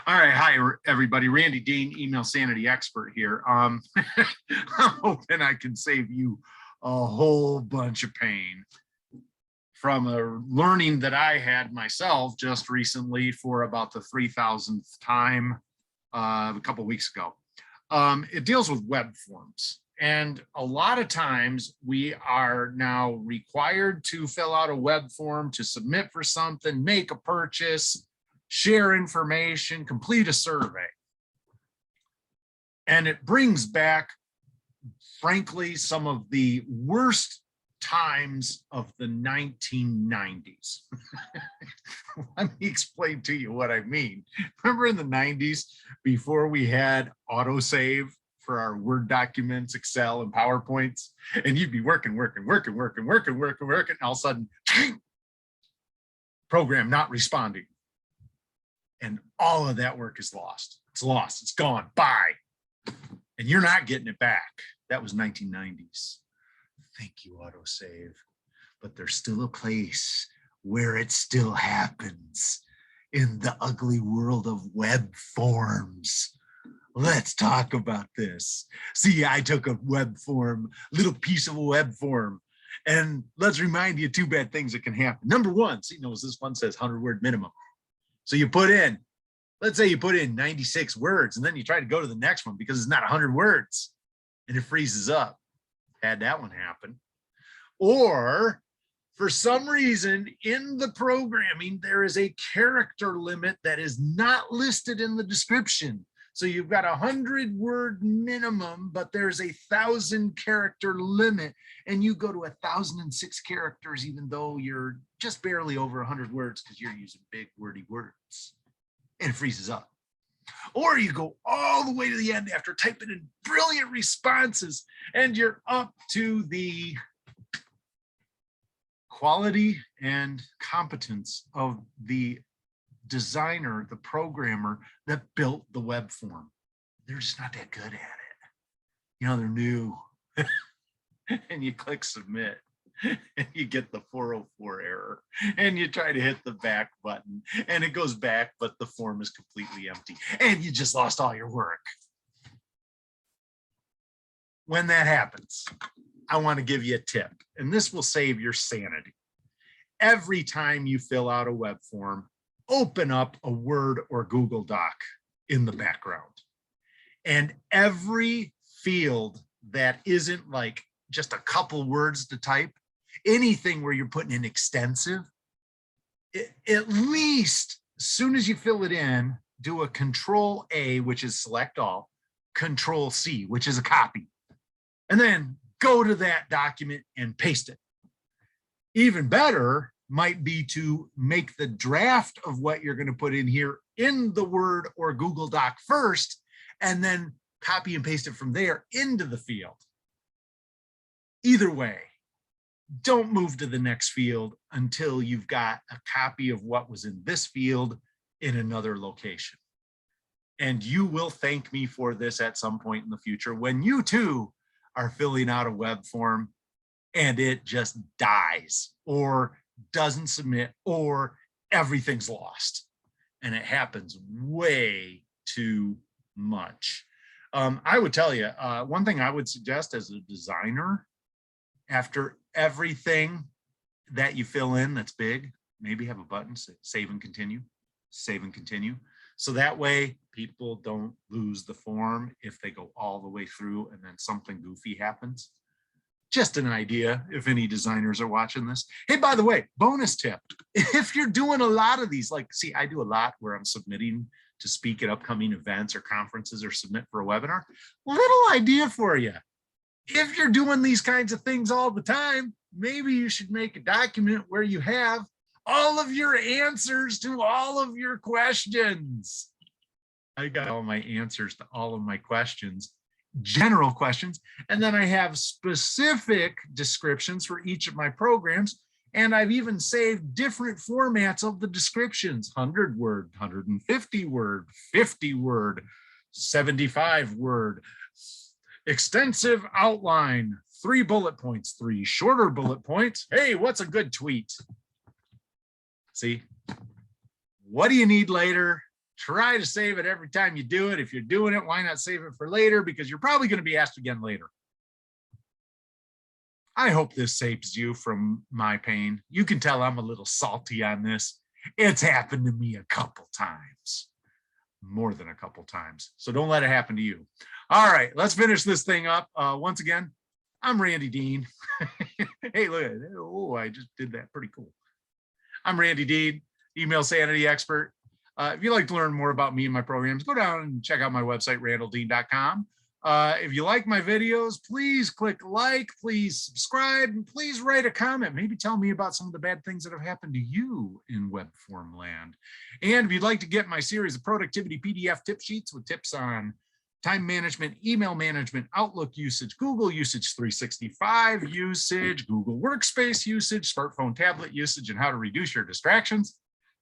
All right, hi everybody. Randy Dean, email sanity expert here. I'm hoping I can save you a whole bunch of pain from a learning that I had myself just recently for about the 3,000th time a couple of weeks ago. It deals with web forms. And a lot of times we are now required to fill out a web form to submit for something, make a purchase, share information, complete a survey. And it brings back, frankly, some of the worst times of the 1990s. Let me explain to you what I mean. Remember in the 90s, before we had autosave for our Word documents, Excel, and PowerPoints, and you'd be working, and all of a sudden, program not responding. And all of that work is lost. It's lost, it's gone, bye. And you're not getting it back. That was 1990s. Thank you, autosave. But there's still a place where it still happens in the ugly world of web forms. Let's talk about this. See, I took a web form, little piece of a web form, and let's remind you two bad things that can happen. Number one, see, notice this one says 100-word minimum. So you put in, let's say you put in 96 words, and then you try to go to the next one because it's not 100 words, and it freezes up. Had that one happen. Or for some reason in the programming, there is a character limit that is not listed in the description. So you've got 100-word minimum, but there's a 1,000-character limit, and you go to 1,006 characters, even though you're just barely over 100 words because you're using big wordy words, and it freezes up. Or you go all the way to the end after typing in brilliant responses, and you're up to the quality and competence of the designer, the programmer that built the web form. They're just not that good at it. You know, they're new. And you click submit, and you get the 404 error, and you try to hit the back button, and it goes back, but the form is completely empty, and you just lost all your work. When that happens, I want to give you a tip, and this will save your sanity. Every time you fill out a web form, open up a Word or Google Doc in the background. And every field that isn't like just a couple words to type, anything where you're putting in extensive, at least as soon as you fill it in, do a Control-A, which is select all, Control-C, which is a copy. And then go to that document and paste it. Even better might be to make the draft of what you're going to put in here in the Word or Google Doc first, and then copy and paste it from there into the field. Either way, don't move to the next field until you've got a copy of what was in this field in another location. And you will thank me for this at some point in the future when you too are filling out a web form and it just dies or doesn't submit or everyth's lost. And it happens way too much. I would tell you, one thing I would suggest as a designer, after everything that you fill in that's big, maybe have a button, say save and continue, save and continue. So that way people don't lose the form if they go all the way through and then something goofy happens. Just an idea if any designers are watching this. Hey, by the way, bonus tip. If you're doing a lot of these, like, see, I do a lot where I'm submitting to speak at upcoming events or conferences or submit for a webinar. Little idea for you. If you're doing these kinds of things all the time, maybe you should make a document where you have all of your answers to all of your questions. I got all my answers to all of my questions, general questions, and then I have specific descriptions for each of my programs, and I've even saved different formats of the descriptions: 100-word, 150-word, 50-word, 75-word, extensive outline, 3 bullet points, 3 shorter bullet points. Hey, what's a good tweet? See, what do you need later? Try to save it every time you do it. If you're doing it, why not save it for later? Because you're probably going to be asked again later. I hope this saves you from my pain. You can tell I'm a little salty on this. It's happened to me a couple times, more than a couple times. So don't let it happen to you. All right, let's finish this thing up. Once again, I'm Randy Dean. Hey, look at it. Oh, I just did that. Pretty cool. I'm Randy Dean, email sanity expert. If you'd like to learn more about me and my programs, go down and check out my website, randalldean.com. If you like my videos, please click like, please subscribe, and please write a comment. Maybe tell me about some of the bad things that have happened to you in web form land. And if you'd like to get my series of productivity PDF tip sheets with tips on time management, email management, Outlook usage, Google usage 365 usage, Google Workspace usage, smartphone tablet usage, and how to reduce your distractions,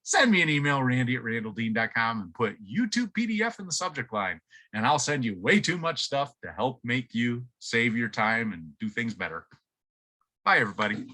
send me an email, randy@randalldean.com, and put YouTube PDF in the subject line, and I'll send you way too much stuff to help make you save your time and do things better. Bye, everybody.